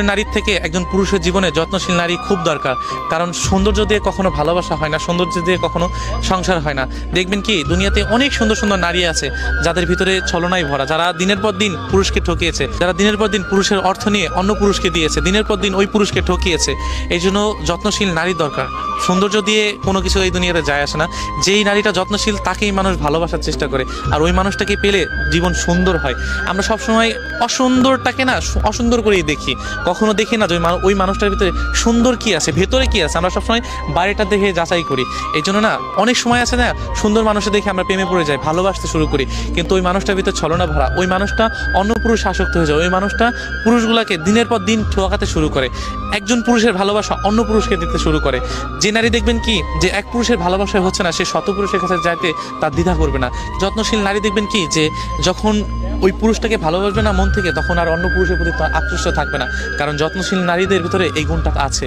নারীর থেকে একজন পুরুষের জীবনে যত্নশীল নারী খুব দরকার। কারণ সৌন্দর্য দিয়ে কখনো ভালোবাসা হয় না, সৌন্দর্য দিয়ে কখনো সংসার হয় না। দেখবেন কি দুনিয়াতে অনেক সুন্দর সুন্দর নারী আছে যাদের ভিতরে ছলনায় ভরা, যারা দিনের পর দিন পুরুষকে ঠকিয়েছে, যারা দিনের পর দিন পুরুষের অর্থ নিয়ে অন্য পুরুষকে দিয়েছে, দিনের পর দিন ওই পুরুষকে ঠকিয়েছে। এই জন্য যত্নশীল নারী দরকার। সৌন্দর্য দিয়ে কোনো কিছু এই দুনিয়াতে যায় আসে না। যেই নারীটা যত্নশীল তাকেই মানুষ ভালোবাসার চেষ্টা করে, আর ওই মানুষটাকে পেলে জীবন সুন্দর হয়। আমরা সবসময় অসুন্দরটাকে না অসুন্দর করেই দেখি, কখনো দেখি না যে ওই মানুষটার ভিতরে সুন্দর কি আছে, ভেতরে কি আছে। আমরা সবসময় বাইরেটা দেখে যাচাই করি। এই জন্য না অনেক সময় আছে না, সুন্দর মানুষের দেখে আমরা প্রেমে পড়ে যাই, ভালোবাসতে শুরু করি, কিন্তু ওই মানুষটার ভিতরে ছলনা ভরা, ওই মানুষটা অন্য পুরুষ আসক্ত হয়ে যায়, ওই মানুষটা পুরুষগুলাকে দিনের পর দিন ঠকাতে শুরু করে। একজন পুরুষের ভালোবাসা অন্য পুরুষকে দিতে শুরু করে। যে নারী দেখবেন কি যে এক পুরুষের ভালোবাসায় হচ্ছে না, সে শত পুরুষের কাছে যাইতে তার দ্বিধা করবে না। যত্নশীল নারী দেখবেন কি যে যখন ওই পুরুষটাকে ভালোবাসবে না মন থেকে, তখন আর অন্য পুরুষের প্রতি আকৃষ্ট থাকবে না, কারণ যত্নশীল নারীদের ভিতরে এই গুণটা আছে।